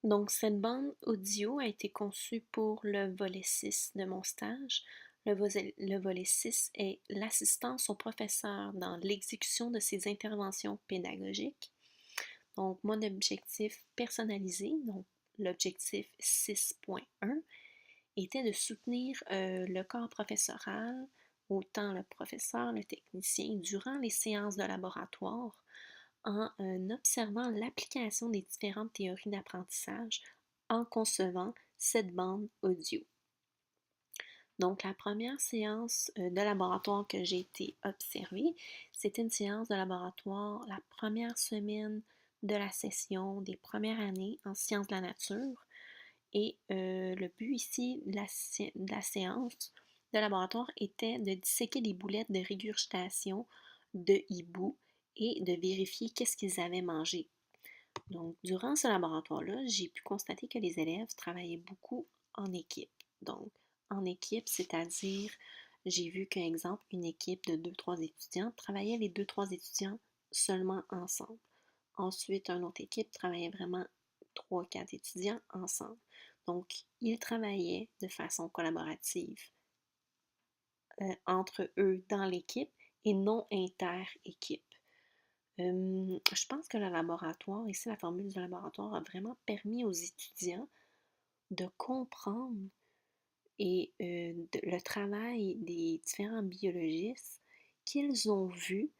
Donc, cette bande audio a été conçue pour le volet 6 de mon stage. Le volet 6 est l'assistance au professeur dans l'exécution de ses interventions pédagogiques. Donc, mon objectif personnalisé, donc l'objectif 6.1, était de soutenir le corps professoral, autant le professeur, le technicien, durant les séances de laboratoire, en observant l'application des différentes théories d'apprentissage en concevant cette bande audio. Donc, la première séance de laboratoire que j'ai été observée, c'était une séance de laboratoire la première semaine de la session des premières années en sciences de la nature. Et le but ici de la séance de laboratoire était de disséquer des boulettes de régurgitation de hibou et de vérifier qu'est-ce qu'ils avaient mangé. Donc, durant ce laboratoire-là, j'ai pu constater que les élèves travaillaient beaucoup en équipe. Donc, en équipe, c'est-à-dire, j'ai vu qu'un exemple, une équipe de 2-3 étudiants travaillait les 2-3 étudiants seulement ensemble. Ensuite, une autre équipe travaillait vraiment 3-4 étudiants ensemble. Donc, ils travaillaient de façon collaborative entre eux dans l'équipe et non inter-équipe. Je pense que le laboratoire, ici la formule du laboratoire, a vraiment permis aux étudiants de comprendre le travail des différents biologistes qu'ils ont vus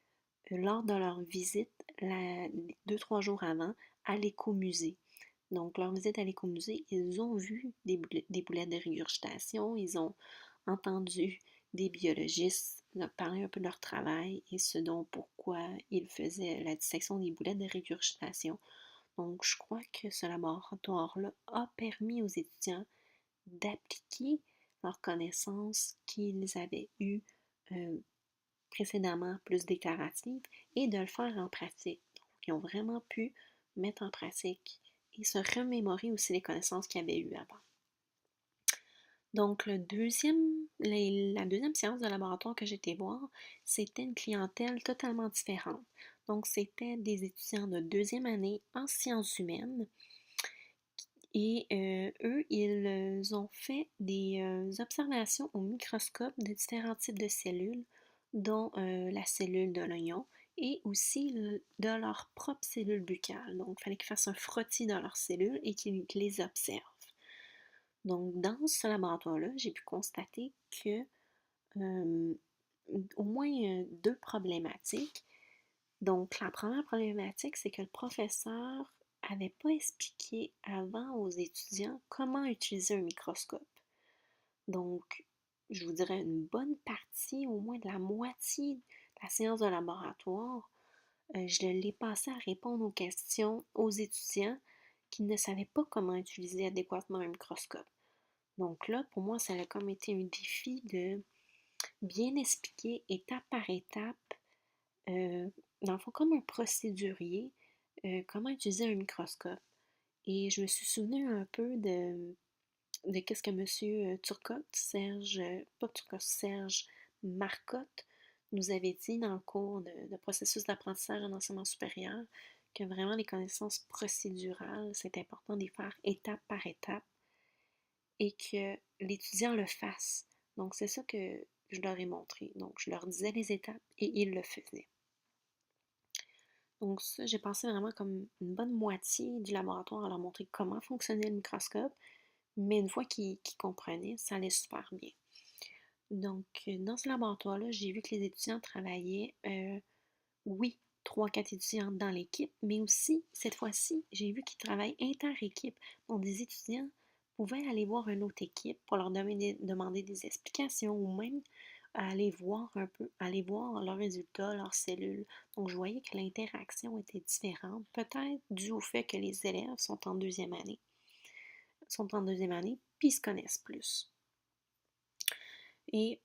lors de leur visite 2-3 jours avant à l'écomusée. Donc, leur visite à l'écomusée, ils ont vu des boulettes de régurgitation, ils ont entendu des biologistes parler un peu de leur travail et ce dont pourquoi ils faisaient la dissection des boulettes de régurgitation. Donc, je crois que ce laboratoire-là a permis aux étudiants d'appliquer leurs connaissances qu'ils avaient eues précédemment plus déclaratives et de le faire en pratique. Donc, ils ont vraiment pu mettre en pratique et se remémorer aussi les connaissances qu'ils avaient eues avant. Donc, la deuxième séance de laboratoire que j'étais voir, c'était une clientèle totalement différente. Donc, c'était des étudiants de deuxième année en sciences humaines et eux, ils ont fait des observations au microscope de différents types de cellules, dont la cellule de l'oignon et aussi de leurs propres cellules buccales. Donc, il fallait qu'ils fassent un frottis dans leurs cellules et qu'ils les observent. Donc, dans ce laboratoire-là, j'ai pu constater que euh, au moins deux problématiques. Donc, la première problématique, c'est que le professeur n'avait pas expliqué avant aux étudiants comment utiliser un microscope. Donc, je vous dirais une bonne partie, au moins de la moitié de la séance de laboratoire, je l'ai passé à répondre aux questions aux étudiants qui ne savaient pas comment utiliser adéquatement un microscope. Donc là, pour moi, ça a comme été un défi de bien expliquer étape par étape, euh, dans le fond, comme un procédurier, comment utiliser un microscope. Et je me suis souvenu un peu de qu'est-ce que M. Turcotte, pas Turcotte, Serge Marcotte nous avait dit dans le cours de processus d'apprentissage en enseignement supérieur, que vraiment les connaissances procédurales, c'est important de les faire étape par étape et que l'étudiant le fasse. Donc, c'est ça que je leur ai montré. Donc, je leur disais les étapes et ils le faisaient. Donc, ça, j'ai pensé vraiment comme une bonne moitié du laboratoire à leur montrer comment fonctionnait le microscope, mais une fois qu'ils comprenaient, ça allait super bien. Donc, dans ce laboratoire-là, j'ai vu que les étudiants travaillaient, oui, 3-4 étudiants dans l'équipe, mais aussi, cette fois-ci, j'ai vu qu'ils travaillent inter-équipe. Donc, des étudiants pouvaient aller voir une autre équipe pour leur demander des explications ou même aller voir un peu, aller voir leurs résultats, leurs cellules. Donc, je voyais que l'interaction était différente, peut-être dû au fait que les élèves sont en deuxième année, puis ils se connaissent plus. Et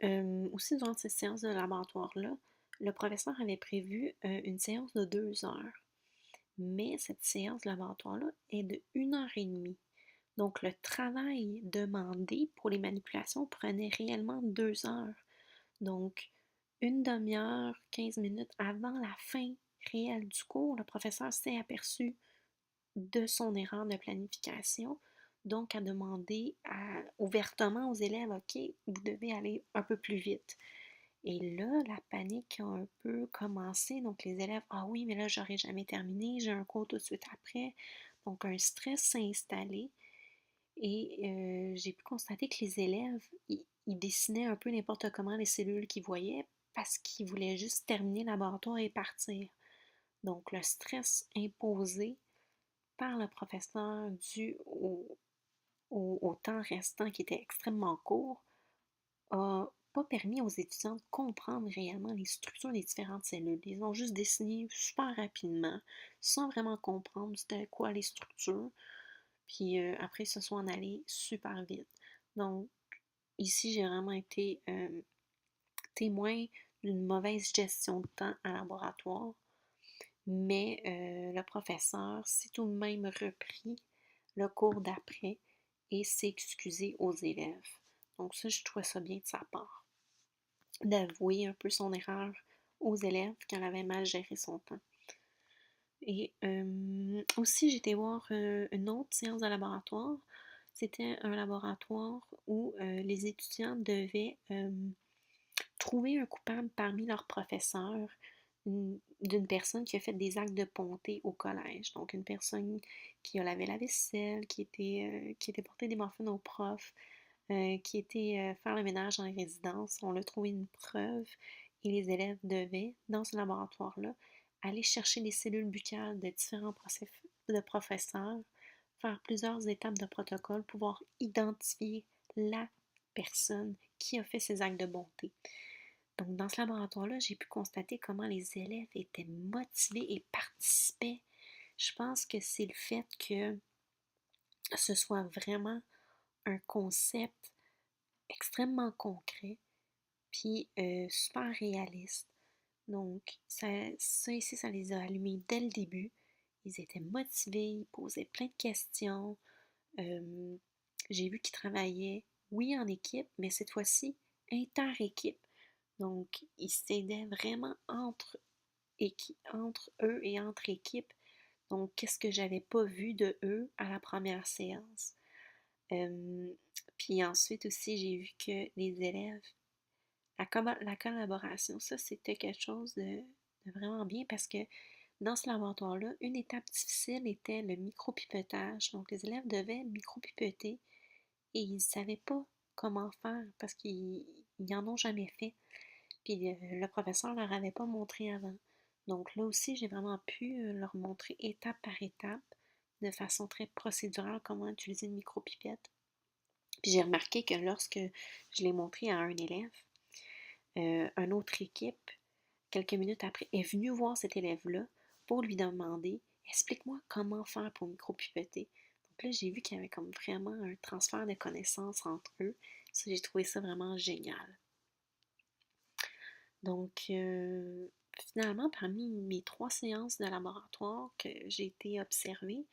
aussi, durant cette séance de laboratoire-là, le professeur avait prévu une séance de 2 heures. Mais cette séance de laboratoire-là est de 1 heure et demie. Donc, le travail demandé pour les manipulations prenait réellement 2 heures. Donc, une demi-heure, 15 minutes avant la fin réelle du cours, le professeur s'est aperçu de son erreur de planification, donc à demander ouvertement aux élèves, OK, vous devez aller un peu plus vite. Et là, la panique a un peu commencé. Donc, les élèves, ah oui, mais là, j'aurais jamais terminé, j'ai un cours tout de suite après. Donc, un stress s'est installé et j'ai pu constater que les élèves, ils dessinaient un peu n'importe comment les cellules qu'ils voyaient parce qu'ils voulaient juste terminer le laboratoire et partir. Donc, le stress imposé par le professeur dû au temps restant qui était extrêmement court a pas permis aux étudiants de comprendre réellement les structures des différentes cellules. Ils ont juste dessiné super rapidement, sans vraiment comprendre c'était quoi les structures. Puis après, ils se sont en allés super vite. Donc, ici, j'ai vraiment été témoin d'une mauvaise gestion de temps en laboratoire. Mais le professeur s'est tout de même repris le cours d'après et s'est excusé aux élèves. Donc ça, je trouvais ça bien de sa part, d'avouer un peu son erreur aux élèves qu'elle avait mal géré son temps. Et aussi, j'ai été voir une autre séance de laboratoire. C'était un laboratoire où les étudiants devaient trouver un coupable parmi leurs professeurs d'une personne qui a fait des actes de bonté au collège. Donc, une personne qui a lavé la vaisselle, qui était porter des morphines aux profs, qui était faire le ménage dans les résidences. On a trouvé une preuve et les élèves devaient, dans ce laboratoire-là, aller chercher les cellules buccales de différents professeurs, faire plusieurs étapes de protocole, pouvoir identifier la personne qui a fait ces actes de bonté. Donc, dans ce laboratoire-là, j'ai pu constater comment les élèves étaient motivés et participaient. Je pense que c'est le fait que ce soit vraiment un concept extrêmement concret, puis super réaliste. Donc, ça ici, ça les a allumés dès le début. Ils étaient motivés, ils posaient plein de questions. Euh, j'ai vu qu'ils travaillaient, oui, en équipe, mais cette fois-ci, inter-équipe. Donc, ils s'aidaient vraiment entre eux et entre équipes. Donc, qu'est-ce que j'avais pas vu de eux à la première séance? Euh, Puis ensuite aussi, j'ai vu que les élèves, la collaboration, ça, c'était quelque chose de vraiment bien parce que dans ce laboratoire-là, une étape difficile était le micro-pipetage. Donc, les élèves devaient micro-pipeter et ils ne savaient pas comment faire parce qu'ils n'en ont jamais fait. Puis le professeur ne leur avait pas montré avant. Donc là aussi, j'ai vraiment pu leur montrer étape par étape, de façon très procédurale, comment utiliser une micro-pipette. Puis j'ai remarqué que lorsque je l'ai montré à un élève, une autre équipe, quelques minutes après, est venue voir cet élève-là pour lui demander explique-moi comment faire pour micro-pipetter. Donc là, j'ai vu qu'il y avait comme vraiment un transfert de connaissances entre eux. Ça, j'ai trouvé ça vraiment génial. Donc, finalement, parmi mes 3 séances de laboratoire que j'ai été observée,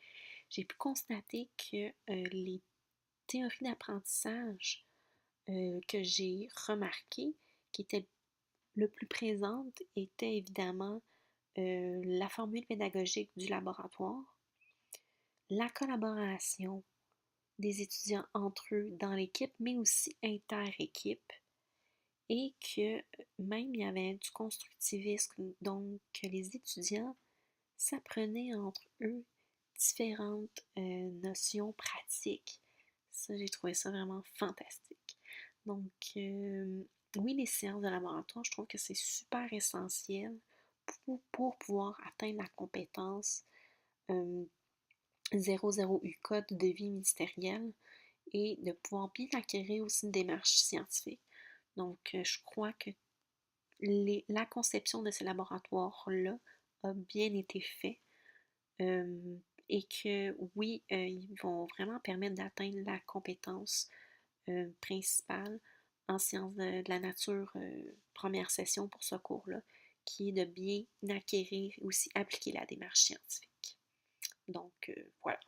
j'ai pu constater que les théories d'apprentissage que j'ai remarquées, qui étaient le plus présentes, étaient évidemment la formule pédagogique du laboratoire, la collaboration des étudiants entre eux dans l'équipe, mais aussi inter-équipe, et que même il y avait du constructivisme, donc que les étudiants s'apprenaient entre eux différentes notions pratiques. Ça, j'ai trouvé ça vraiment fantastique. Donc, oui, les séances de laboratoire, je trouve que c'est super essentiel pour pouvoir atteindre la compétence 00 U code de vie ministérielle et de pouvoir bien acquérir aussi une démarche scientifique. Donc, je crois que la conception de ces laboratoires-là a bien été faite et que oui, ils vont vraiment permettre d'atteindre la compétence principale en sciences de la nature, première session pour ce cours-là, qui est de bien acquérir et aussi appliquer la démarche scientifique. Donc, voilà.